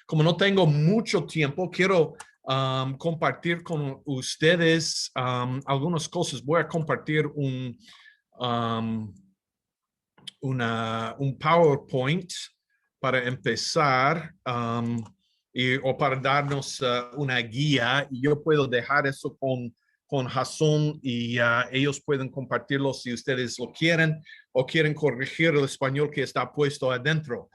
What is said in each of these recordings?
como no tengo mucho tiempo, quiero compartir con ustedes algunas cosas. Voy a compartir um, un PowerPoint para empezar o para darnos una guía. Y yo puedo dejar eso con Jason y ellos pueden compartirlo si ustedes lo quieren o quieren corregir el español que está puesto adentro.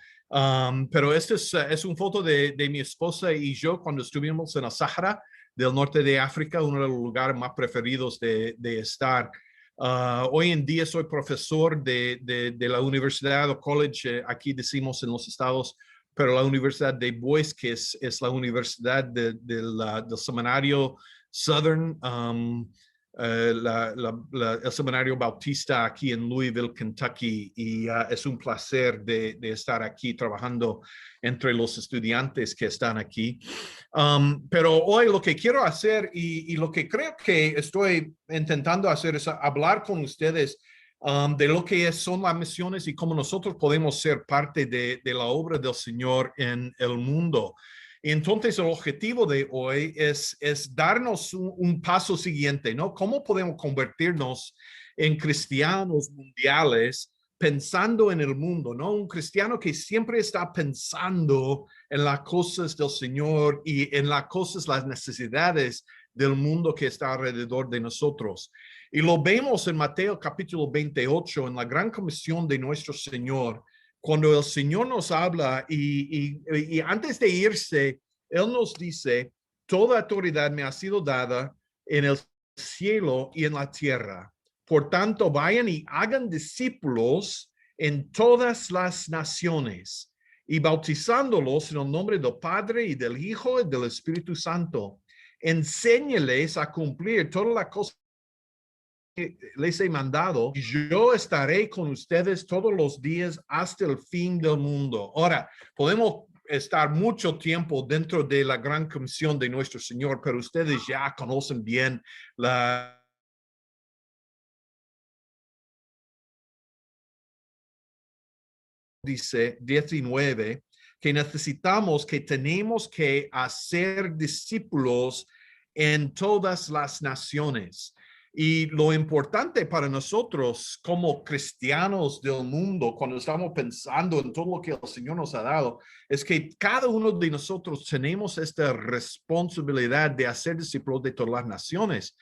Pero este es una foto de mi esposa y yo cuando estuvimos en el Sahara del norte de África, uno de los lugares más preferidos de estar. Hoy en día soy profesor de la universidad o college, aquí decimos en los estados, pero la Universidad de Boise, que es la universidad del seminario Southern, el seminario bautista aquí en Louisville, Kentucky, y es un placer de estar aquí trabajando entre los estudiantes que están aquí. Pero hoy lo que quiero hacer y lo que creo que estoy intentando hacer es hablar con ustedes de lo que son las misiones y cómo nosotros podemos ser parte de la obra del Señor en el mundo. Entonces, el objetivo de hoy es darnos un paso siguiente, ¿no? ¿Cómo podemos convertirnos en cristianos mundiales pensando en el mundo, ¿no? Un cristiano que siempre está pensando en las cosas del Señor y en las cosas, las necesidades del mundo que está alrededor de nosotros. Y lo vemos en Mateo capítulo 28, en la gran comisión de nuestro Señor, cuando el Señor nos habla y antes de irse, Él nos dice, toda autoridad me ha sido dada en el cielo y en la tierra. Por tanto, vayan y hagan discípulos en todas las naciones y bautizándolos en el nombre del Padre y del Hijo y del Espíritu Santo. Enséñeles a cumplir todas las cosas que les he mandado. Y yo estaré con ustedes todos los días hasta el fin del mundo. Ahora, podemos estar mucho tiempo dentro de la gran comisión de nuestro Señor, pero ustedes ya conocen bien la dice 19, que necesitamos, que tenemos que hacer discípulos en todas las naciones. Y lo importante para nosotros como cristianos del mundo, cuando estamos pensando en todo lo que el Señor nos ha dado, es que cada uno de nosotros tenemos esta responsabilidad de hacer discípulos de todas las naciones.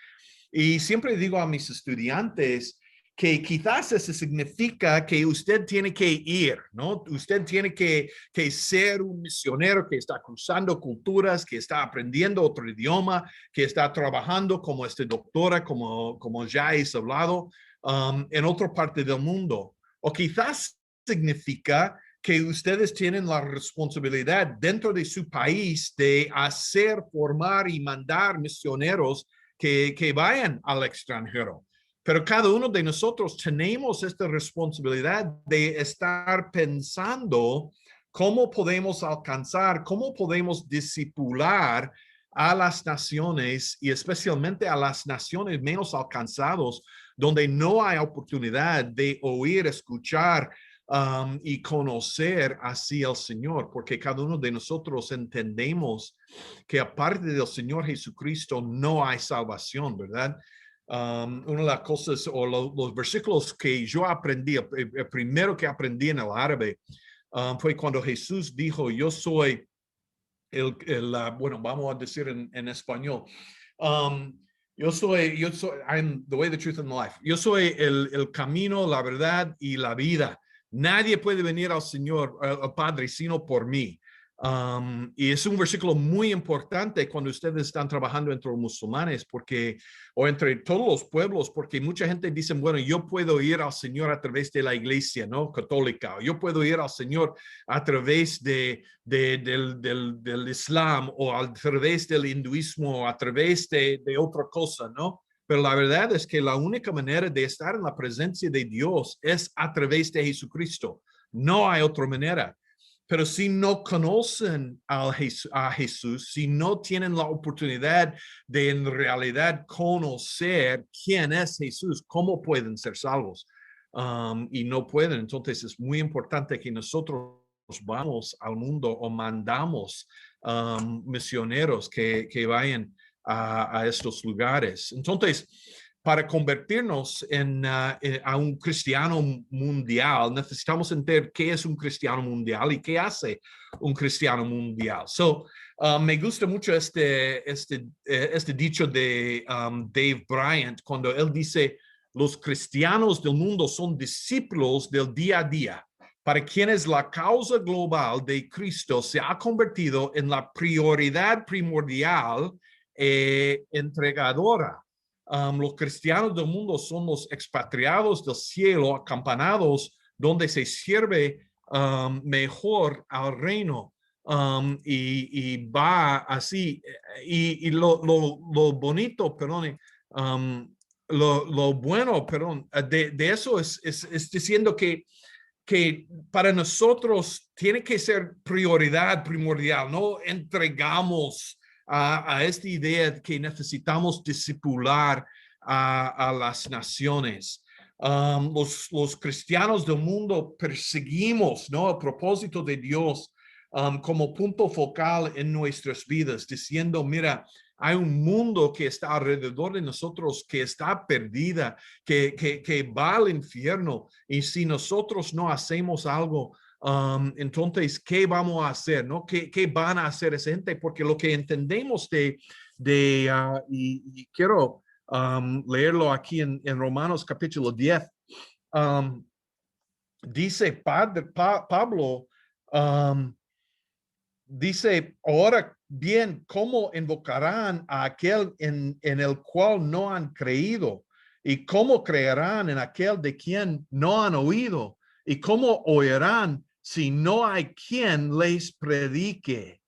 Y siempre digo a mis estudiantes que quizás eso significa que usted tiene que ir, ¿no? Usted tiene que ser un misionero que está cruzando culturas, que está aprendiendo otro idioma, que está trabajando como doctora, como ya he hablado, en otra parte del mundo. O quizás significa que ustedes tienen la responsabilidad dentro de su país de hacer, formar y mandar misioneros que vayan al extranjero. Pero cada uno de nosotros tenemos esta responsabilidad de estar pensando cómo podemos alcanzar, cómo podemos discipular a las naciones y especialmente a las naciones menos alcanzadas, donde no hay oportunidad de oír, escuchar y conocer así al Señor, porque cada uno de nosotros entendemos que aparte del Señor Jesucristo no hay salvación, ¿verdad? Una de las cosas o los versículos que yo aprendí, el primero que aprendí en el árabe, fue cuando Jesús dijo, yo soy bueno, vamos a decir en español, I'm the way, the truth, and the life. Yo soy el camino, la verdad y la vida. Nadie puede venir al Señor, al Padre, sino por mí. Y es un versículo muy importante cuando ustedes están trabajando entre los musulmanes o entre todos los pueblos, porque mucha gente dice, bueno, yo puedo ir al Señor a través de la iglesia, ¿no? Católica, o yo puedo ir al Señor a través del Islam o a través del hinduismo o a través de otra cosa, ¿no? Pero la verdad es que la única manera de estar en la presencia de Dios es a través de Jesucristo. No hay otra manera. Pero si no conocen a Jesús, si no tienen la oportunidad de en realidad conocer quién es Jesús, ¿cómo pueden ser salvos? Y no pueden. Entonces es muy importante que nosotros vamos al mundo o mandamos misioneros que vayan a estos lugares. Entonces, para convertirnos a un cristiano mundial, necesitamos entender qué es un cristiano mundial y qué hace un cristiano mundial. Me gusta mucho este dicho de Dave Bryant cuando él dice, los cristianos del mundo son discípulos del día a día, para quienes la causa global de Cristo se ha convertido en la prioridad primordial entregadora. Los cristianos del mundo son los expatriados del cielo, acampanados, donde se sirve mejor al reino. Y va así. Y lo bonito, perdón, lo bueno, perdón, de eso es diciendo que para nosotros tiene que ser prioridad primordial, no entregamos a esta idea que necesitamos discipular a las naciones. Los cristianos del mundo perseguimos, ¿no?, el propósito de Dios como punto focal en nuestras vidas, diciendo, mira, hay un mundo que está alrededor de nosotros, que está perdida, que va al infierno. Y si nosotros no hacemos algo, entonces, ¿qué vamos a hacer? ¿No? ¿Qué van a hacer esa gente? Porque lo que entendemos y quiero leerlo aquí en Romanos capítulo 10, dice Pablo, dice, ahora bien, ¿cómo invocarán a aquel en el cual no han creído? ¿Y cómo creerán en aquel de quien no han oído? ¿Y cómo oirán si no hay quien les predique?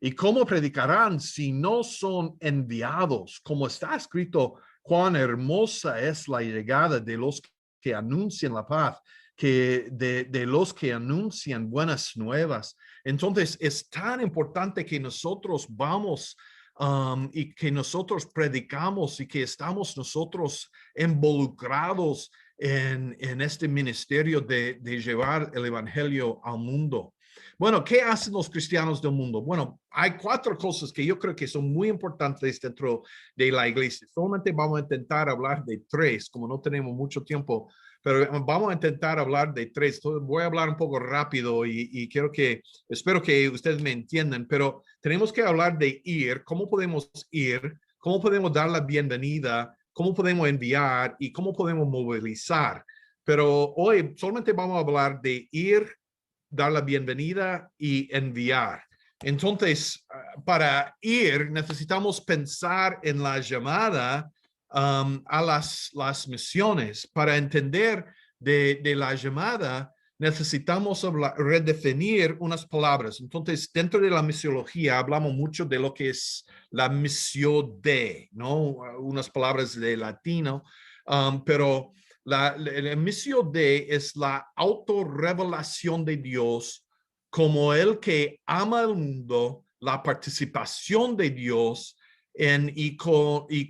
¿Y cómo predicarán si no son enviados? Como está escrito, cuán hermosa es la llegada de los que anuncian la paz, que de los que anuncian buenas nuevas. Entonces, es tan importante que nosotros vamos y que nosotros predicamos y que estamos nosotros involucrados en este ministerio de llevar el evangelio al mundo. Bueno, ¿qué hacen los cristianos del mundo? Bueno, hay 4 cosas que yo creo que son muy importantes dentro de la iglesia. Solamente vamos a intentar hablar de 3, como no tenemos mucho tiempo, pero vamos a intentar hablar de 3. Voy a hablar un poco rápido y espero que ustedes me entiendan, pero tenemos que hablar de ir, cómo podemos ir, cómo podemos dar la bienvenida, cómo podemos enviar y cómo podemos movilizar. Pero hoy solamente vamos a hablar de ir, dar la bienvenida y enviar. Entonces, para ir, necesitamos pensar en la llamada a las misiones. Para entender de la llamada, necesitamos redefinir unas palabras. Entonces, dentro de la misiología hablamos mucho de lo que es la misión de, ¿no? Unas palabras de latino, pero la misión de es la autorrevelación de Dios como el que ama el mundo, la participación de Dios dentro del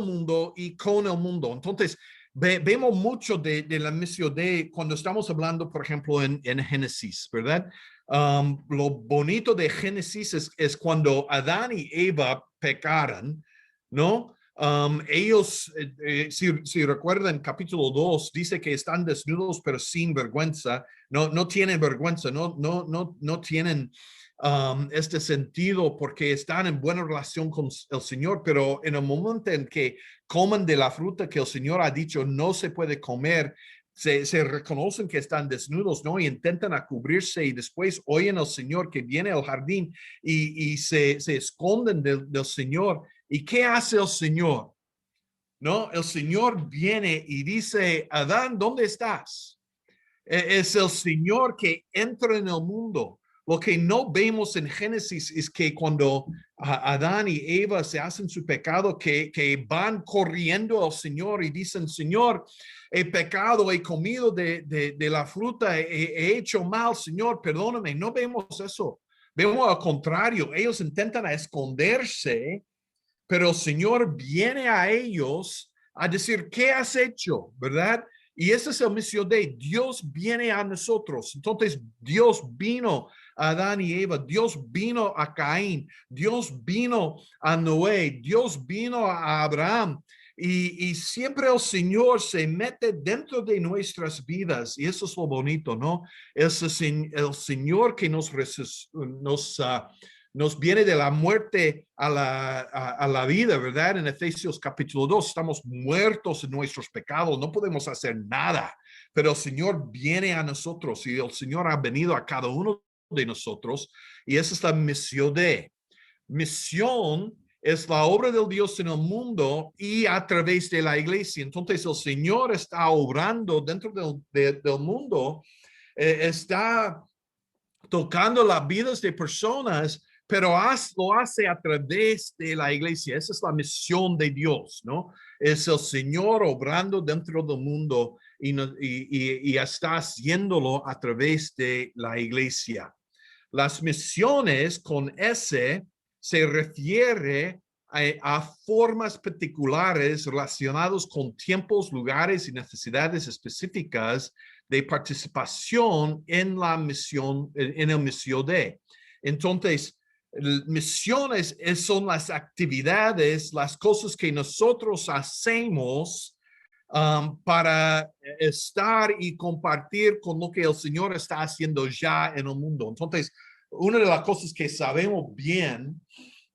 mundo y con el mundo. Entonces, vemos mucho de la misión de cuando estamos hablando, por ejemplo, en Génesis, ¿verdad? Lo bonito de Génesis es cuando Adán y Eva pecaron, ¿no? Ellos, si recuerdan, capítulo 2, dice que están desnudos pero sin vergüenza, no tienen vergüenza, no tienen este sentido porque están en buena relación con el Señor, pero en el momento en que comen de la fruta que el Señor ha dicho no se puede comer, se reconocen que están desnudos, ¿no? Y intentan a cubrirse y después oyen al Señor que viene al jardín y se esconden del Señor. ¿Y qué hace el Señor? ¿No? El Señor viene y dice, Adán, ¿dónde estás? Es el Señor que entra en el mundo. Lo que no vemos en Génesis es que cuando Adán y Eva se hacen su pecado, que van corriendo al Señor y dicen, Señor, he pecado, he comido de la fruta, he hecho mal, Señor, perdóname. No vemos eso. Vemos al contrario, ellos intentan esconderse, pero el Señor viene a ellos a decir, ¿qué has hecho? ¿Verdad? Y esa es la misión de Dios viene a nosotros. Entonces, Dios vino a Adán y Eva, Dios vino a Caín, Dios vino a Noé, Dios vino a Abraham. Y siempre el Señor se mete dentro de nuestras vidas y eso es lo bonito, ¿no? Es el Señor que nos viene de la muerte a la vida, ¿verdad? En Efesios capítulo 2, estamos muertos en nuestros pecados, no podemos hacer nada, pero el Señor viene a nosotros y el Señor ha venido a cada uno de nosotros y esa es la misión es la obra del Dios en el mundo y a través de la iglesia. Entonces el Señor está obrando dentro del mundo, está tocando las vidas de personas, pero lo hace a través de la iglesia. Esa es la misión de Dios, ¿no? Es el Señor obrando dentro del mundo y está haciéndolo a través de la iglesia. Las misiones con S se refiere a formas particulares relacionadas con tiempos, lugares y necesidades específicas de participación en la misión, en el misión de. Entonces, misiones son las actividades, las cosas que nosotros hacemos para estar y compartir con lo que el Señor está haciendo ya en el mundo. Entonces, una de las cosas que sabemos bien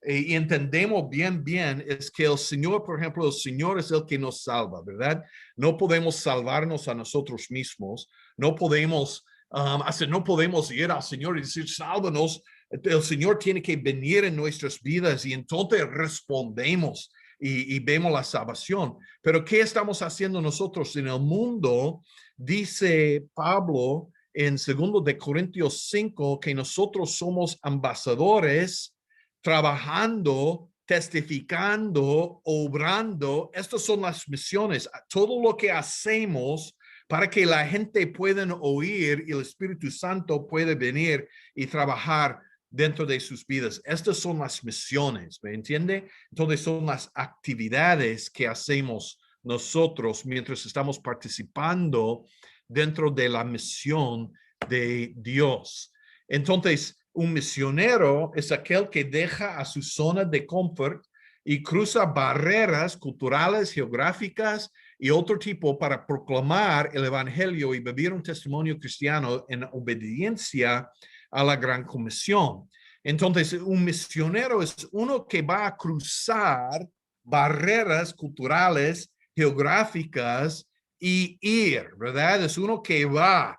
y entendemos bien es que el Señor, por ejemplo, el Señor es el que nos salva, ¿verdad? No podemos salvarnos a nosotros mismos, no podemos, no podemos ir al Señor y decir, sálvanos. El Señor tiene que venir en nuestras vidas y entonces respondemos y vemos la salvación. Pero ¿qué estamos haciendo nosotros en el mundo? Dice Pablo en 2 de Corintios 5 que nosotros somos ambasadores trabajando, testificando, obrando. Estas son las misiones. Todo lo que hacemos para que la gente pueda oír y el Espíritu Santo puede venir y trabajar dentro de sus vidas. Estas son las misiones, ¿me entiende? Entonces son las actividades que hacemos nosotros mientras estamos participando dentro de la misión de Dios. Entonces, un misionero es aquel que deja a su zona de confort y cruza barreras culturales, geográficas y otro tipo para proclamar el evangelio y vivir un testimonio cristiano en obediencia a la gran comisión. Entonces, un misionero es uno que va a cruzar barreras culturales, geográficas y ir, ¿verdad? Es uno que va,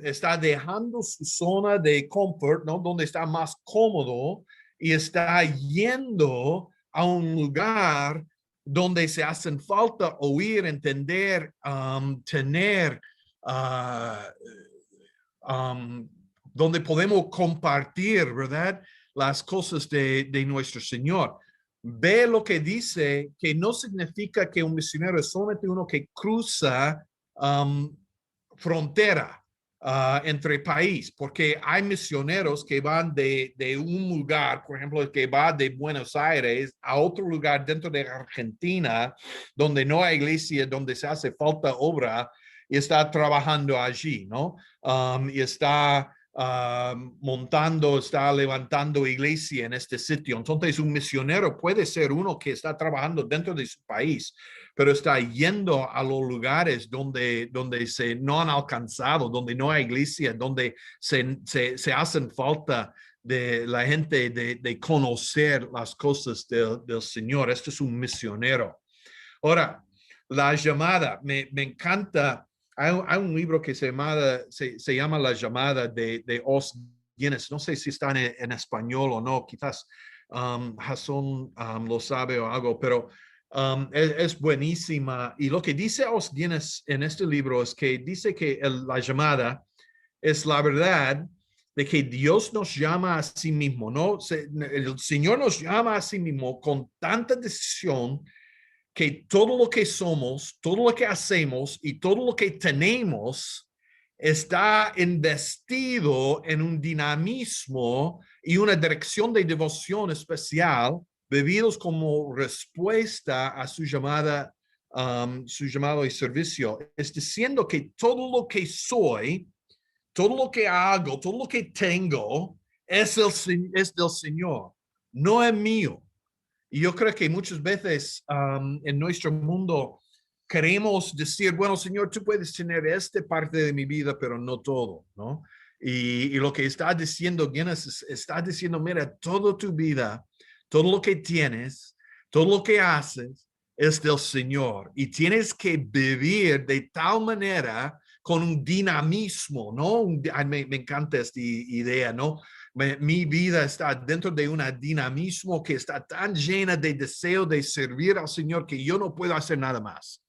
está dejando su zona de confort, ¿no? Donde está más cómodo y está yendo a un lugar donde se hacen falta oír, entender, tener, donde podemos compartir, ¿verdad? Las cosas de nuestro Señor. Ve lo que dice, que no significa que un misionero es solamente uno que cruza frontera entre país, porque hay misioneros que van de un lugar, por ejemplo, que va de Buenos Aires a otro lugar dentro de Argentina, donde no hay iglesia, donde se hace falta obra, y está trabajando allí, ¿no? Y está montando, está levantando iglesia en este sitio. Entonces, un misionero puede ser uno que está trabajando dentro de su país, pero está yendo a los lugares donde se no han alcanzado, donde no hay iglesia, donde se hacen falta de la gente de conocer las cosas del Señor. Este es un misionero. Ahora, la llamada, me encanta. Hay un libro que se llama La llamada de Os Guinness. No sé si está en español o no, quizás Jason lo sabe o algo, pero es buenísima. Y lo que dice Os Guinness en este libro es que dice que la llamada es la verdad de que Dios nos llama a sí mismo, ¿no? El Señor nos llama a sí mismo con tanta decisión que todo lo que somos, todo lo que hacemos y todo lo que tenemos está investido en un dinamismo y una dirección de devoción especial, bebidos como respuesta a su llamada su llamado y servicio, es diciendo que todo lo que soy, todo lo que hago, todo lo que tengo es del Señor, no es mío. Y yo creo que muchas veces en nuestro mundo queremos decir, bueno, Señor, tú puedes tener esta parte de mi vida, pero no todo, ¿no? Y lo que está diciendo Génesis, está diciendo, mira, toda tu vida, todo lo que tienes, todo lo que haces es del Señor. Y tienes que vivir de tal manera con un dinamismo, ¿no? Me encanta esta idea, ¿no? Mi vida está dentro de un dinamismo que está tan llena de deseo de servir al Señor que yo no puedo hacer nada más.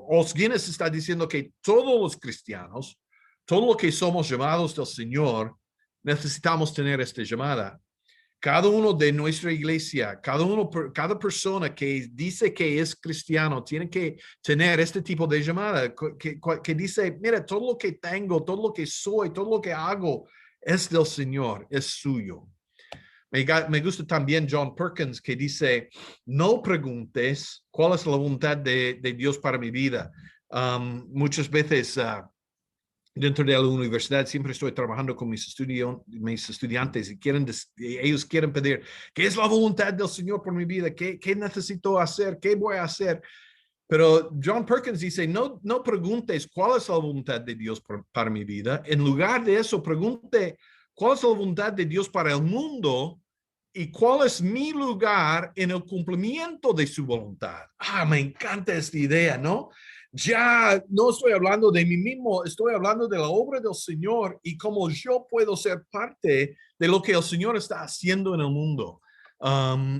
Os Guinness está diciendo que todos los cristianos, todo lo que somos llamados del Señor, necesitamos tener esta llamada. Cada uno de nuestra iglesia, cada persona que dice que es cristiano, tiene que tener este tipo de llamada que dice, mira, todo lo que tengo, todo lo que soy, todo lo que hago es del Señor, es suyo. Me gusta también John Perkins que dice, no preguntes cuál es la voluntad de Dios para mi vida. Muchas veces dentro de la universidad siempre estoy trabajando con mis estudiantes y ellos quieren pedir, ¿qué es la voluntad del Señor por mi vida? ¿Qué necesito hacer? ¿Qué voy a hacer? Pero John Perkins dice, no preguntes cuál es la voluntad de Dios para mi vida. En lugar de eso, pregunte cuál es la voluntad de Dios para el mundo y cuál es mi lugar en el cumplimiento de su voluntad. Me encanta esta idea, ¿no? Ya no estoy hablando de mí mismo, estoy hablando de la obra del Señor y cómo yo puedo ser parte de lo que el Señor está haciendo en el mundo.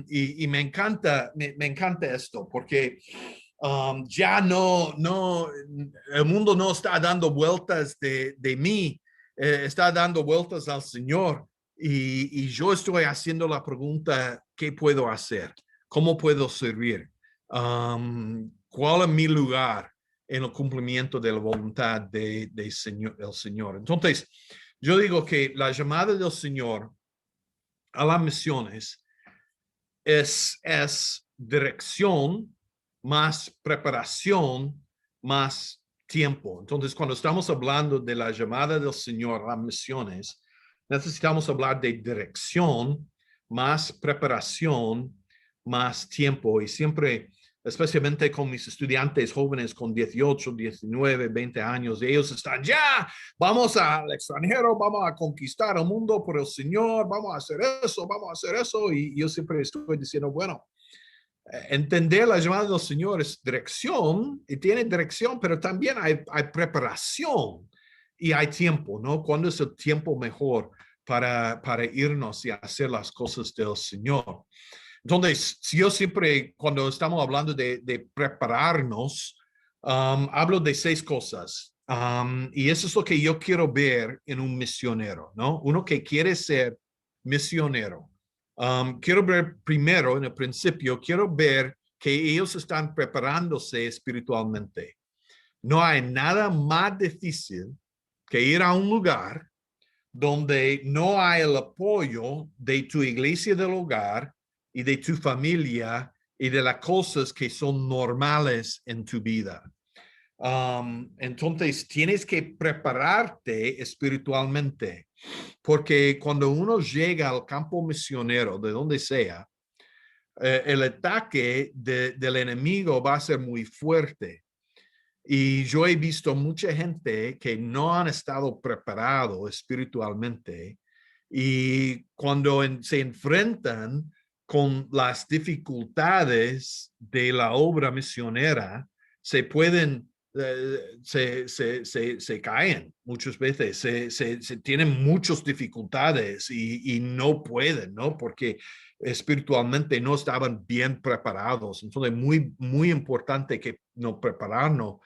Y me encanta esto porque ya el mundo no está dando vueltas de mí, está dando vueltas al Señor. Y yo estoy haciendo la pregunta, ¿qué puedo hacer? ¿Cómo puedo servir? ¿Cuál es mi lugar en el cumplimiento de la voluntad del Señor? Entonces, yo digo que la llamada del Señor a las misiones es dirección más preparación, más tiempo. Entonces, cuando estamos hablando de la llamada del Señor a las misiones, necesitamos hablar de dirección, más preparación, más tiempo. Y siempre, especialmente con mis estudiantes jóvenes con 18, 19, 20 años, ellos están ya, vamos al extranjero, vamos a conquistar el mundo por el Señor, vamos a hacer eso, vamos a hacer eso. Y yo siempre estoy diciendo, bueno, entender la llamada del Señor es dirección y tiene dirección, pero también hay preparación y hay tiempo, ¿no? ¿Cuándo es el tiempo mejor para irnos y hacer las cosas del Señor? Entonces, yo siempre, cuando estamos hablando de prepararnos, hablo de 6 cosas. Y eso es lo que yo quiero ver en un misionero, ¿no? Uno que quiere ser misionero. Quiero ver primero, en el principio, quiero ver que ellos están preparándose espiritualmente. No hay nada más difícil que ir a un lugar donde no hay el apoyo de tu iglesia del hogar y de tu familia y de las cosas que son normales en tu vida. Entonces, tienes que prepararte espiritualmente, porque cuando uno llega al campo misionero, de donde sea, el ataque del enemigo va a ser muy fuerte. Y yo he visto mucha gente que no han estado preparados espiritualmente y cuando se enfrentan con las dificultades de la obra misionera, se pueden, se caen muchas veces, se tienen muchas dificultades y no pueden, ¿no? Porque espiritualmente no estaban bien preparados. Entonces, muy importante que nos prepararnos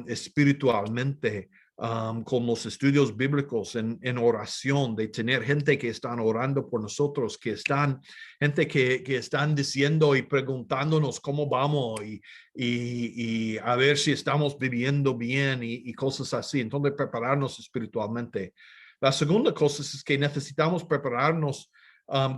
espiritualmente con los estudios bíblicos en oración, de tener gente que están orando por nosotros, gente que están diciendo y preguntándonos cómo vamos y a ver si estamos viviendo bien y cosas así. Entonces, prepararnos espiritualmente. La segunda cosa es que necesitamos prepararnos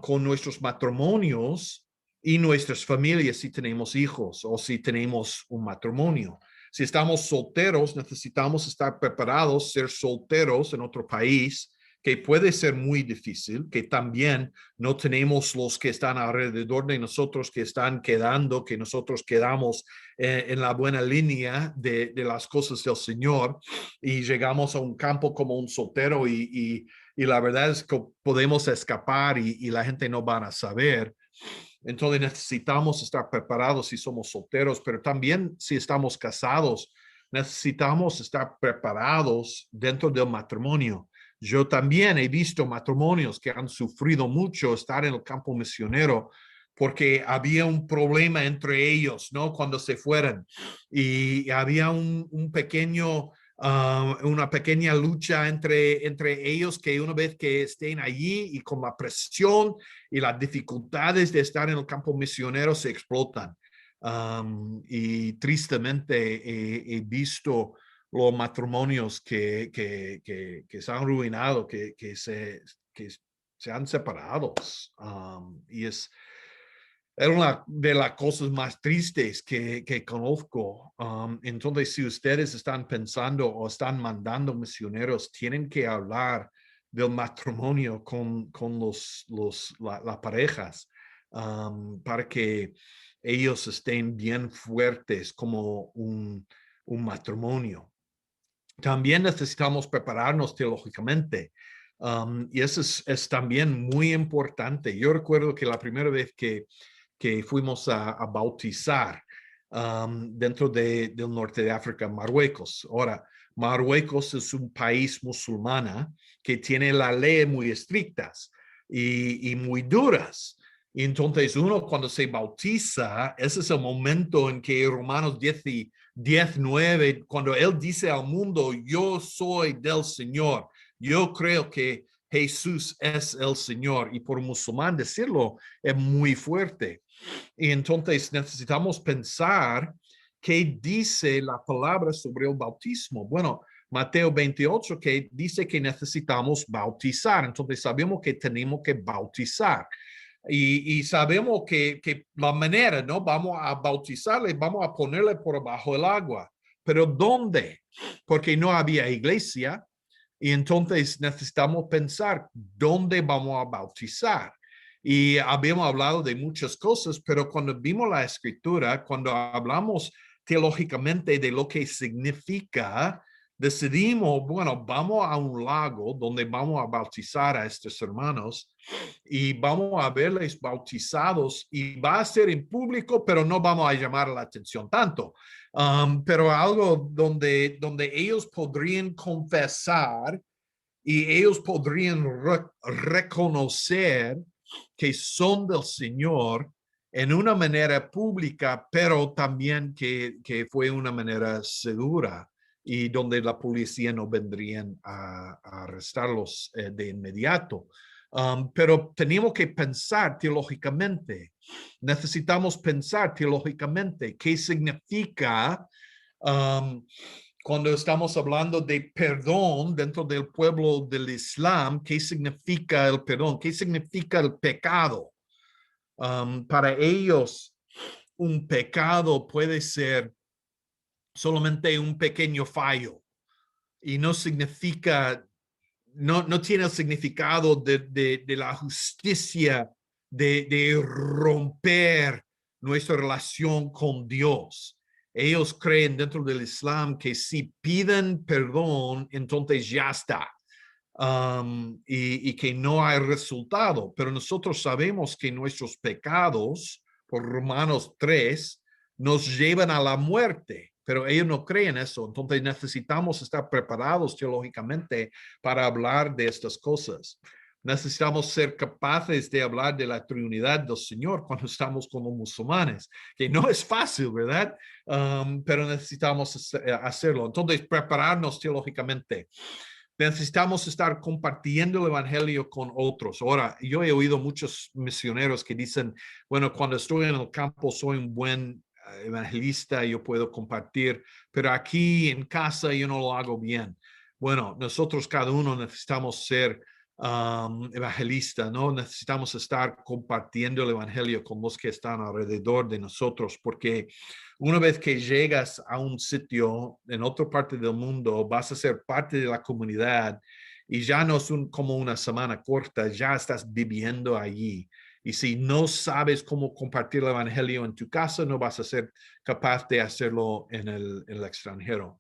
con nuestros matrimonios y nuestras familias si tenemos hijos o si tenemos un matrimonio. Si estamos solteros, necesitamos estar preparados, ser solteros en otro país, que puede ser muy difícil, que también no tenemos los que están alrededor de nosotros, que están quedando, que nosotros quedamos en la buena línea de las cosas del Señor y llegamos a un campo como un soltero y la verdad es que podemos escapar y la gente no van a saber. Entonces necesitamos estar preparados si somos solteros, pero también si estamos casados, necesitamos estar preparados dentro del matrimonio. Yo también he visto matrimonios que han sufrido mucho estar en el campo misionero porque había un problema entre ellos, ¿no? Cuando se fueron y había un pequeño una pequeña lucha entre ellos que una vez que estén allí y con la presión y las dificultades de estar en el campo misionero se explotan. Y tristemente he visto los matrimonios que se han arruinado, que se han separado. Y es una de las cosas más tristes que conozco. Entonces, si ustedes están pensando o están mandando misioneros, tienen que hablar del matrimonio con las parejas para que ellos estén bien fuertes como un matrimonio. También necesitamos prepararnos teológicamente. Y eso es también muy importante. Yo recuerdo que la primera vez que fuimos a bautizar dentro del norte de África, Marruecos. Ahora, Marruecos es un país musulmana que tiene las leyes muy estrictas y muy duras. Y entonces uno cuando se bautiza, ese es el momento en que Romanos 10:9, cuando él dice al mundo, yo soy del Señor, yo creo que Jesús es el Señor. Y por un musulmán decirlo es muy fuerte. Y entonces necesitamos pensar qué dice la palabra sobre el bautismo. Bueno, Mateo 28 que dice que necesitamos bautizar. Entonces sabemos que tenemos que bautizar. Y sabemos que la manera, ¿no? Vamos a bautizarle, vamos a ponerle por abajo el agua. Pero ¿dónde? Porque no había iglesia. Y entonces necesitamos pensar dónde vamos a bautizar. Y habíamos hablado de muchas cosas, pero cuando vimos la escritura, cuando hablamos teológicamente de lo que significa, decidimos, bueno, vamos a un lago donde vamos a bautizar a estos hermanos y vamos a verles bautizados y va a ser en público, pero no vamos a llamar la atención tanto. Pero algo donde ellos podrían confesar y ellos podrían reconocer que son del Señor en una manera pública, pero también que fue una manera segura y donde la policía no vendrían a arrestarlos de inmediato. Pero tenemos que pensar teológicamente. Necesitamos pensar teológicamente qué significa cuando estamos hablando de perdón dentro del pueblo del Islam. ¿Qué significa el perdón? ¿Qué significa el pecado? Para ellos, un pecado puede ser solamente un pequeño fallo y no significa, no tiene el significado de la justicia, de romper nuestra relación con Dios. Ellos creen dentro del Islam que si piden perdón, entonces ya está. Y que no hay resultado. Pero nosotros sabemos que nuestros pecados, por Romanos 3, nos llevan a la muerte, pero ellos no creen eso. Entonces necesitamos estar preparados teológicamente para hablar de estas cosas. Necesitamos ser capaces de hablar de la Trinidad del Señor cuando estamos como musulmanes, que no es fácil, ¿verdad? Pero necesitamos hacerlo. Entonces, prepararnos teológicamente. Necesitamos estar compartiendo el evangelio con otros. Ahora, yo he oído muchos misioneros que dicen, bueno, cuando estoy en el campo soy un buen evangelista, yo puedo compartir, pero aquí en casa yo no lo hago bien. Bueno, nosotros cada uno necesitamos ser evangelista, ¿no? Necesitamos estar compartiendo el evangelio con los que están alrededor de nosotros, porque una vez que llegas a un sitio en otra parte del mundo, vas a ser parte de la comunidad y ya no es como una semana corta, ya estás viviendo allí. Y si no sabes cómo compartir el evangelio en tu casa, no vas a ser capaz de hacerlo en el extranjero.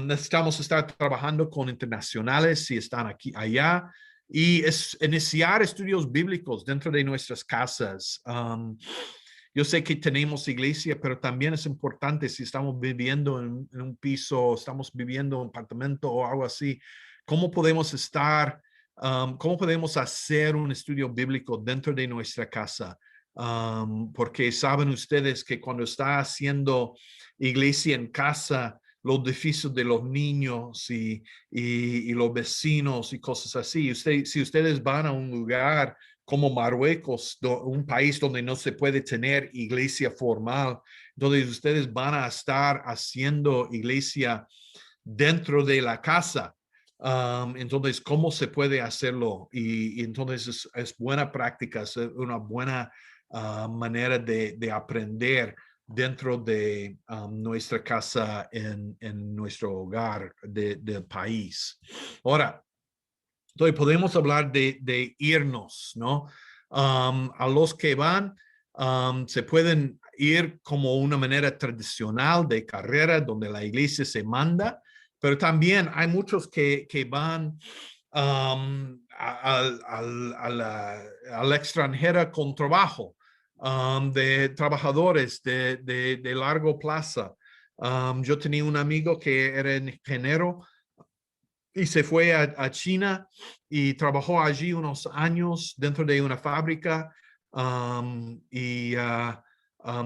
Necesitamos estar trabajando con internacionales si están aquí, allá, y es iniciar estudios bíblicos dentro de nuestras casas. Yo sé que tenemos iglesia, pero también es importante si estamos viviendo en un piso, estamos viviendo en un apartamento o algo así, ¿cómo podemos estar, cómo podemos hacer un estudio bíblico dentro de nuestra casa? Porque saben ustedes que cuando está haciendo iglesia en casa, los edificios de los niños y los vecinos y cosas así. Si ustedes van a un lugar como Marruecos, un país donde no se puede tener iglesia formal, donde ustedes van a estar haciendo iglesia dentro de la casa. Entonces, ¿cómo se puede hacerlo? Y entonces es buena práctica, es una buena manera de aprender dentro de nuestra casa en nuestro hogar del país. Ahora, entonces podemos hablar de irnos, ¿no? A los que van, se pueden ir como una manera tradicional de carrera donde la iglesia se manda, pero también hay muchos que van a la extranjera con trabajo, de trabajadores de largo plazo. Yo tenía un amigo que era ingeniero y se fue a China y trabajó allí unos años dentro de una fábrica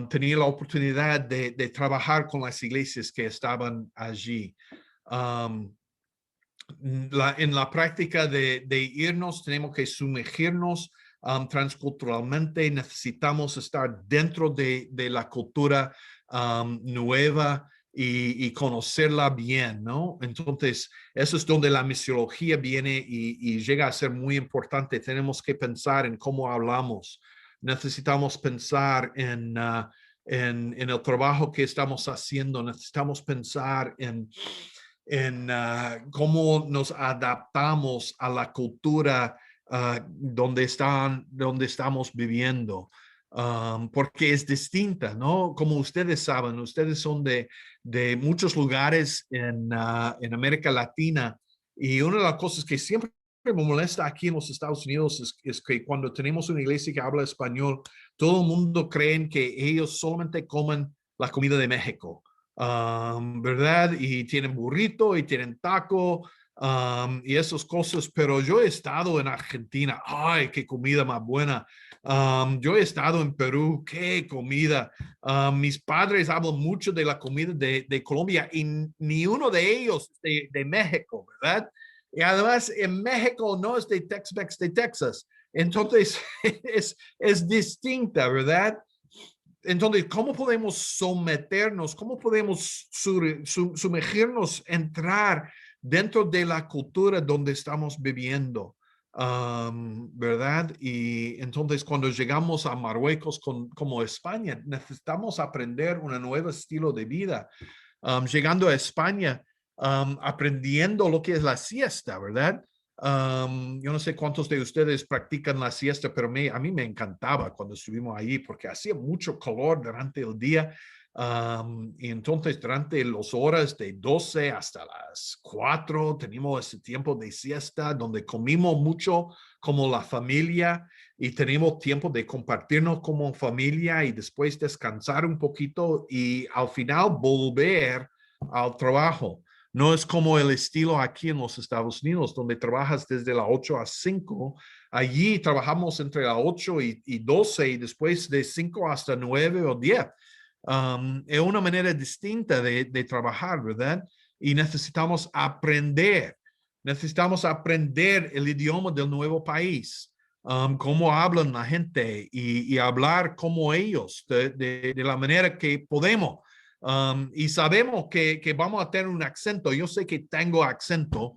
tenía la oportunidad de trabajar con las iglesias que estaban allí. Um, en la práctica de irnos, tenemos que sumergirnos transculturalmente, necesitamos estar dentro de la cultura nueva y conocerla bien, ¿no? Entonces, eso es donde la misiología viene y llega a ser muy importante. Tenemos que pensar en cómo hablamos. Necesitamos pensar en el trabajo que estamos haciendo. Necesitamos pensar en cómo nos adaptamos a la cultura donde estamos viviendo. Porque es distinta, ¿no? Como ustedes saben, ustedes son de muchos lugares en América Latina y una de las cosas que siempre me molesta aquí en los Estados Unidos es que cuando tenemos una iglesia que habla español, todo el mundo cree que ellos solamente comen la comida de México. ¿Verdad? Y tienen burrito y tienen taco y esas cosas, pero yo he estado en Argentina, ¡ay, qué comida más buena! Yo he estado en Perú, qué comida. Mis padres hablan mucho de la comida de Colombia y ni uno de ellos de México, ¿verdad? Y además en México no es de Tex-Mex de Texas, entonces es distinta, ¿verdad? Entonces, ¿cómo podemos someternos? ¿Cómo podemos sumergirnos, entrar dentro de la cultura donde estamos viviendo? ¿Verdad? Y entonces, cuando llegamos a Marruecos como España, necesitamos aprender un nuevo estilo de vida. Llegando a España, aprendiendo lo que es la siesta, ¿verdad? Yo no sé cuántos de ustedes practican la siesta, pero a mí me encantaba cuando estuvimos allí porque hacía mucho calor durante el día. Y entonces durante las horas de 12 hasta las 4 teníamos ese tiempo de siesta donde comimos mucho como la familia y tenemos tiempo de compartirnos como familia y después descansar un poquito y al final volver al trabajo. No es como el estilo aquí en los Estados Unidos, donde trabajas desde las 8 a 5. Allí trabajamos entre las 8 y 12 y después de 5 hasta 9 o 10. Es una manera distinta de trabajar, ¿verdad? Y necesitamos aprender el idioma del nuevo país, cómo hablan la gente y hablar como ellos, de la manera que podemos. Y sabemos que vamos a tener un acento. Yo sé que tengo acento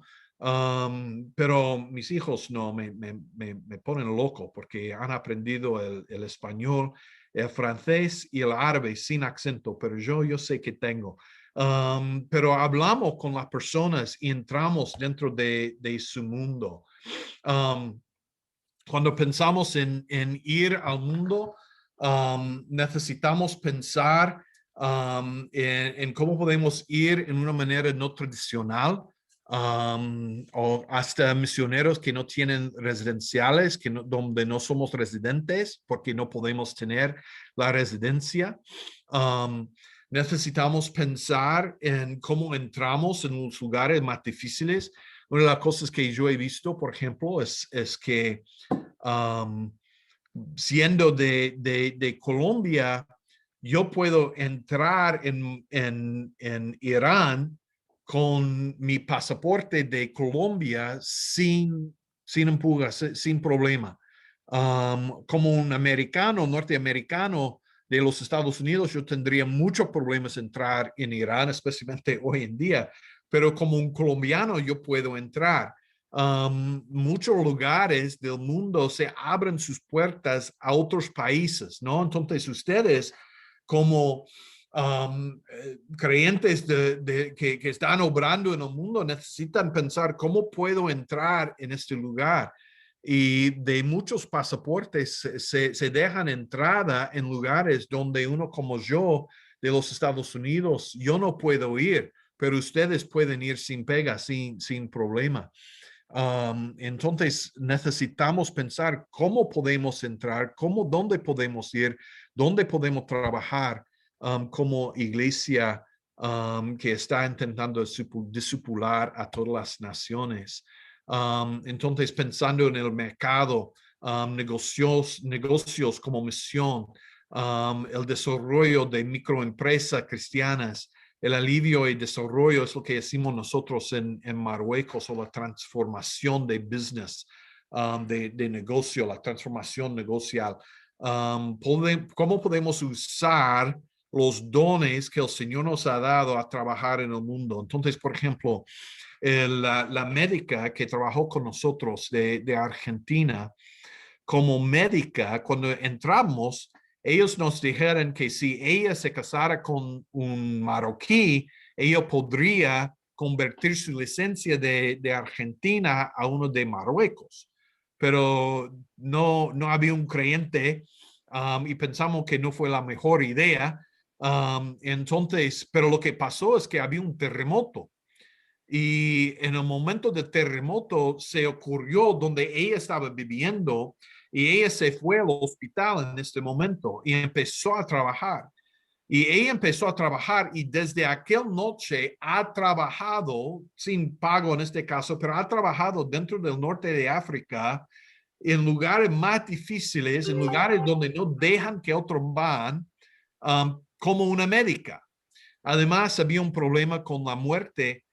Pero mis hijos no, me ponen loco porque han aprendido el español, el francés y el árabe sin acento, pero yo sé que tengo. Pero hablamos con las personas y entramos dentro de su mundo. Cuando pensamos en ir al mundo, necesitamos pensar en cómo podemos ir en una manera no tradicional, o hasta misioneros que no tienen residenciales, donde no somos residentes porque no podemos tener la residencia. Necesitamos pensar en cómo entramos en los lugares más difíciles. Una de las cosas que yo he visto, por ejemplo, es que siendo de Colombia, yo puedo entrar en Irán con mi pasaporte de Colombia sin empujas, sin problema. Como un americano, norteamericano de los Estados Unidos, yo tendría muchos problemas entrar en Irán, especialmente hoy en día, pero como un colombiano yo puedo entrar. Muchos lugares del mundo se abren sus puertas a otros países, ¿no? Entonces ustedes como creyentes que están obrando en el mundo necesitan pensar cómo puedo entrar en este lugar. Y de muchos pasaportes se dejan entrada en lugares donde uno como yo de los Estados Unidos, yo no puedo ir, pero ustedes pueden ir sin pega, sin problema. Entonces necesitamos pensar cómo podemos entrar, dónde podemos ir, dónde podemos trabajar como iglesia que está intentando discipular a todas las naciones. Entonces pensando en el mercado, negocios como misión, el desarrollo de microempresas cristianas, el alivio y desarrollo es lo que decimos nosotros en Marruecos, o la transformación de business, de negocio, la transformación negocial. ¿Cómo podemos usar los dones que el Señor nos ha dado a trabajar en el mundo? Entonces, por ejemplo, la médica que trabajó con nosotros de Argentina, como médica, cuando entramos, ellos nos dijeron que si ella se casara con un marroquí, ella podría convertir su licencia de Argentina a uno de Marruecos. Pero no había un creyente y pensamos que no fue la mejor idea. Entonces, pero lo que pasó es que había un terremoto. Y en el momento del terremoto se ocurrió donde ella estaba viviendo y ella se fue al hospital en este momento y empezó a trabajar. Y ella empezó a trabajar y desde aquella noche ha trabajado sin pago en este caso, pero ha trabajado dentro del norte de África en lugares más difíciles, en lugares donde no dejan que otros van, como una médica. Además, había un problema con la muerte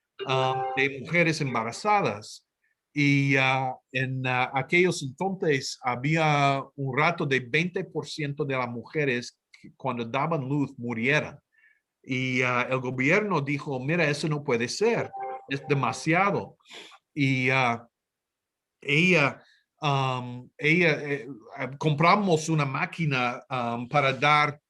de mujeres embarazadas. Y en aquellos entonces había un rato de 20% de las mujeres que cuando daban luz murieran. Y el gobierno dijo, mira, eso no puede ser, es demasiado. Y ella, compramos una máquina para dar,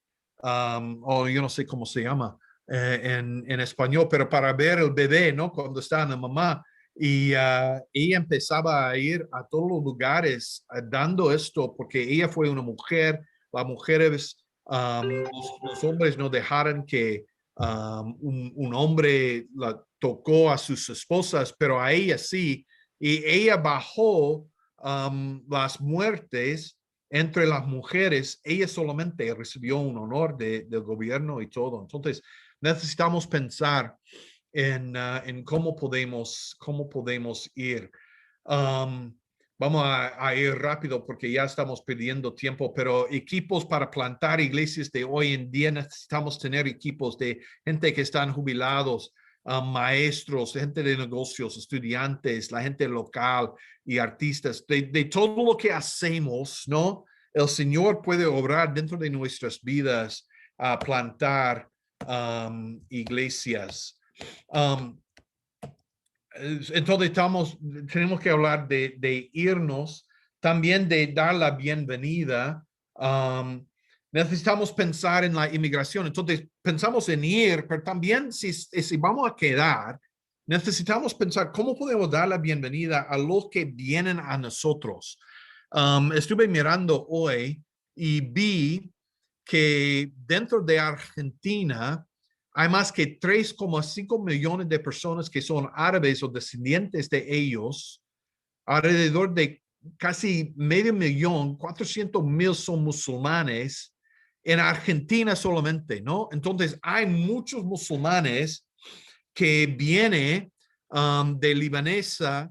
o yo no sé cómo se llama en español, pero para ver el bebé, ¿no? Cuando está en la mamá. Y ella empezaba a ir a todos los lugares dando esto, porque ella fue una mujer, las mujeres, los hombres no dejaron que un hombre la tocó a sus esposas, pero a ella sí, y ella bajó las muertes entre las mujeres. Ella solamente recibió un honor del gobierno y todo. Entonces, necesitamos pensar en cómo podemos ir. Vamos a ir rápido porque ya estamos perdiendo tiempo, pero equipos para plantar iglesias de hoy en día, necesitamos tener equipos de gente que están jubilados, maestros, gente de negocios, estudiantes, la gente local y artistas, de todo lo que hacemos, ¿no? El Señor puede obrar dentro de nuestras vidas a plantar iglesias. Entonces tenemos que hablar de irnos, también de dar la bienvenida. Necesitamos pensar en la inmigración. Entonces pensamos en ir, pero también si vamos a quedar, necesitamos pensar cómo podemos dar la bienvenida a los que vienen a nosotros. Estuve mirando hoy y vi que dentro de Argentina hay más que 3,5 millones de personas que son árabes o descendientes de ellos. Alrededor de casi medio millón, 400,000 son musulmanes en Argentina solamente, ¿no? Entonces hay muchos musulmanes que vienen de libanesa,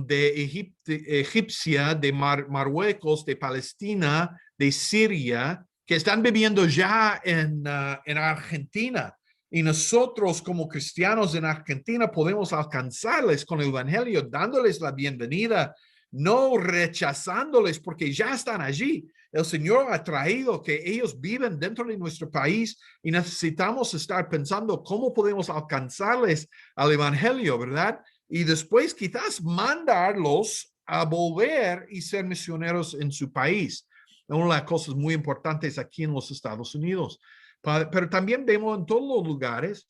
de egipcia, de Marruecos, de Palestina, de Siria, que están viviendo ya en Argentina. Y nosotros como cristianos en Argentina podemos alcanzarles con el Evangelio, dándoles la bienvenida, no rechazándoles porque ya están allí. El Señor ha traído que ellos viven dentro de nuestro país y necesitamos estar pensando cómo podemos alcanzarles al Evangelio, ¿verdad? Y después quizás mandarlos a volver y ser misioneros en su país. Una de las cosas muy importantes aquí en los Estados Unidos. Pero también vemos en todos los lugares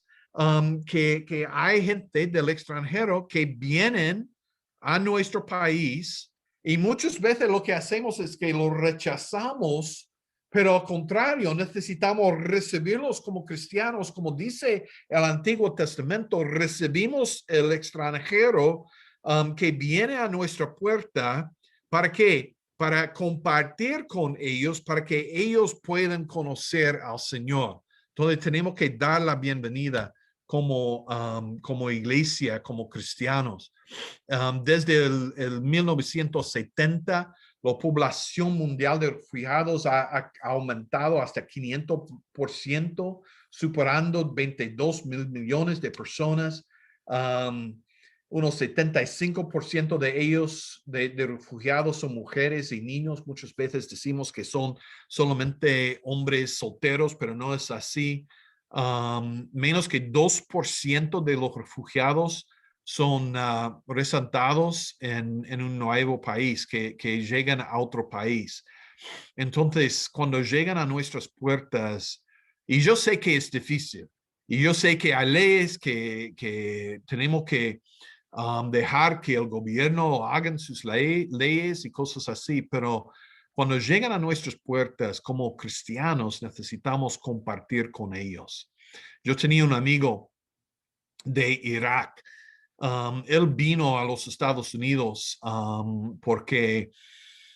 que hay gente del extranjero que vienen a nuestro país y muchas veces lo que hacemos es que lo rechazamos, pero al contrario, necesitamos recibirlos como cristianos, como dice el Antiguo Testamento, recibimos el extranjero que viene a nuestra puerta. ¿Para qué? Para compartir con ellos, para que ellos puedan conocer al Señor. Entonces tenemos que dar la bienvenida como iglesia, como cristianos. Desde el 1970, la población mundial de refugiados ha aumentado hasta 500%, superando 22 mil millones de personas. Unos 75% de ellos, de refugiados, son mujeres y niños. Muchas veces decimos que son solamente hombres solteros, pero no es así. Menos que 2% de los refugiados son resaltados en un nuevo país, que llegan a otro país. Entonces, cuando llegan a nuestras puertas, y yo sé que es difícil, y yo sé que hay leyes que tenemos que dejar que el gobierno hagan sus leyes y cosas así, pero cuando llegan a nuestras puertas como cristianos, necesitamos compartir con ellos. Yo tenía un amigo de Irak. Él vino a los Estados Unidos porque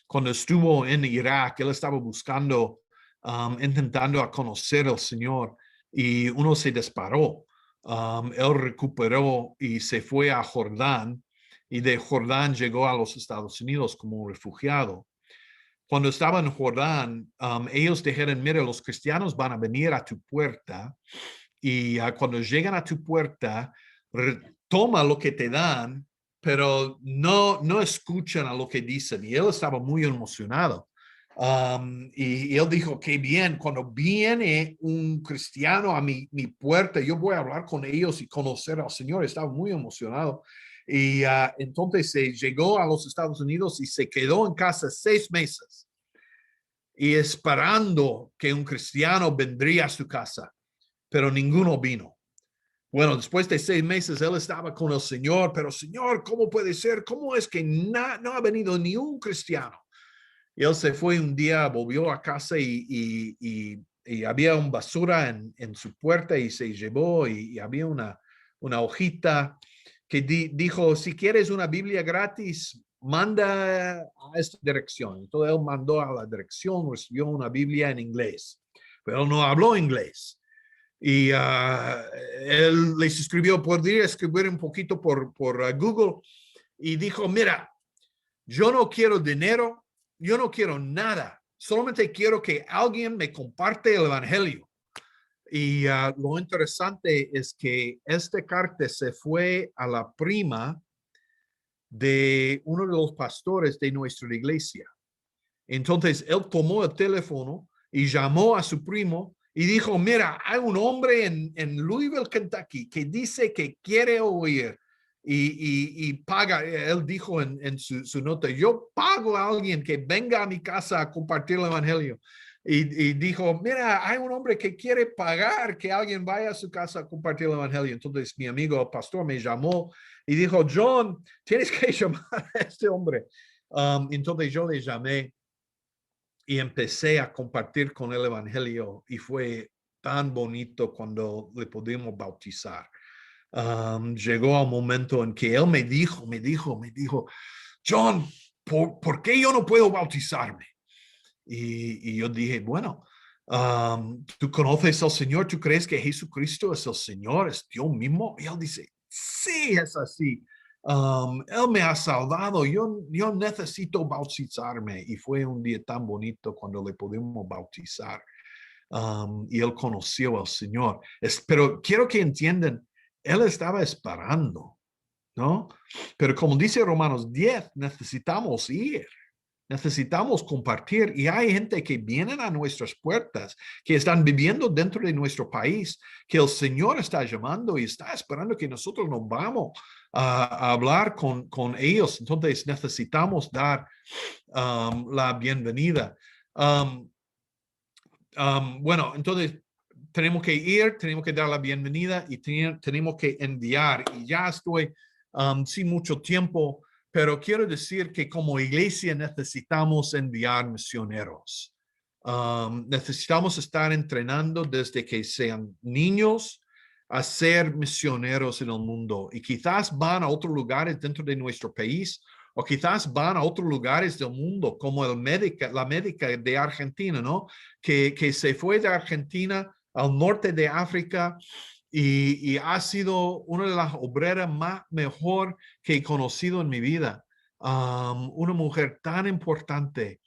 cuando estuvo en Irak, él estaba buscando, intentando a conocer al Señor y uno se disparó. Él recuperó y se fue a Jordán y de Jordán llegó a los Estados Unidos como refugiado. Cuando estaba en Jordán, ellos dijeron, mira, los cristianos van a venir a tu puerta y cuando llegan a tu puerta, toma lo que te dan, pero no escuchan a lo que dicen. Y él estaba muy emocionado. Y él dijo, qué bien, cuando viene un cristiano a mi puerta, yo voy a hablar con ellos y conocer al Señor. Estaba muy emocionado. Y entonces se llegó a los Estados Unidos y se quedó en casa 6 meses y esperando que un cristiano vendría a su casa, pero ninguno vino. Bueno, después de 6 meses él estaba con el Señor, pero Señor, ¿cómo puede ser? ¿Cómo es que no ha venido ni un cristiano? Y él se fue un día, volvió a casa y había una basura en su puerta y se llevó y había una hojita que dijo, si quieres una Biblia gratis, manda a esta dirección. Entonces él mandó a la dirección, recibió una Biblia en inglés, pero él no habló inglés. Y él les escribió, podría escribir un poquito por Google y dijo, mira, yo no quiero dinero, yo no quiero nada, solamente quiero que alguien me comparte el evangelio. Y lo interesante es que este carta se fue a la prima de uno de los pastores de nuestra iglesia. Entonces él tomó el teléfono y llamó a su primo y dijo, mira, hay un hombre en Louisville, Kentucky, que dice que quiere oír y paga. Él dijo en su nota, yo pago a alguien que venga a mi casa a compartir el evangelio. Y dijo, mira, hay un hombre que quiere pagar que alguien vaya a su casa a compartir el evangelio. Entonces mi amigo, el pastor, me llamó y dijo, John, tienes que llamar a este hombre. Entonces yo le llamé y empecé a compartir con el evangelio y fue tan bonito cuando le pudimos bautizar. Llegó un momento en que él me dijo, John, ¿por qué yo no puedo bautizarme? Y yo dije, bueno, ¿tú conoces al Señor? ¿Tú crees que Jesucristo es el Señor? ¿Es Dios mismo? Y él dice, sí, es así. Él me ha salvado. Yo necesito bautizarme. Y fue un día tan bonito cuando le pudimos bautizar. Y él conoció al Señor. Pero quiero que entiendan, él estaba esperando, ¿no? Pero como dice Romanos 10, necesitamos ir. Necesitamos compartir y hay gente que vienen a nuestras puertas, que están viviendo dentro de nuestro país, que el Señor está llamando y está esperando que nosotros nos vamos a hablar con ellos. Entonces necesitamos dar la bienvenida. Bueno, entonces tenemos que ir, tenemos que dar la bienvenida y tenemos que enviar. Y ya estoy sin mucho tiempo, pero quiero decir que como iglesia necesitamos enviar misioneros. Necesitamos estar entrenando desde que sean niños a ser misioneros en el mundo y quizás van a otros lugares dentro de nuestro país o quizás van a otros lugares del mundo como la médica de Argentina, ¿no? Que se fue de Argentina al norte de África y ha sido una de las obreras más mejor que he conocido en mi vida. Una mujer tan importante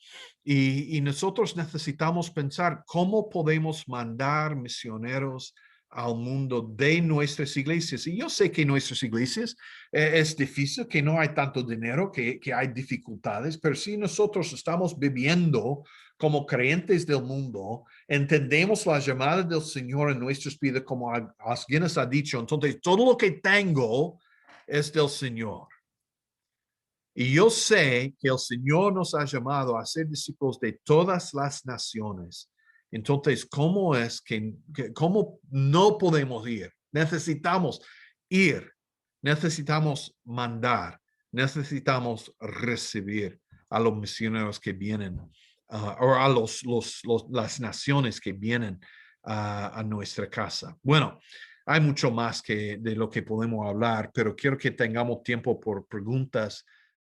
y nosotros necesitamos pensar cómo podemos mandar misioneros al mundo de nuestras iglesias. Y yo sé que nuestras iglesias es difícil, que no hay tanto dinero, que hay dificultades, pero si nosotros estamos viviendo como creyentes del mundo, entendemos la llamada del Señor en nuestras vidas, como alguien ha dicho, entonces todo lo que tengo es del Señor. Y yo sé que el Señor nos ha llamado a ser discípulos de todas las naciones. Entonces, ¿cómo es cómo no podemos ir? Necesitamos ir, necesitamos mandar, necesitamos recibir a los misioneros que vienen, o a las naciones que vienen a nuestra casa. Bueno, hay mucho más de lo que podemos hablar, pero quiero que tengamos tiempo por preguntas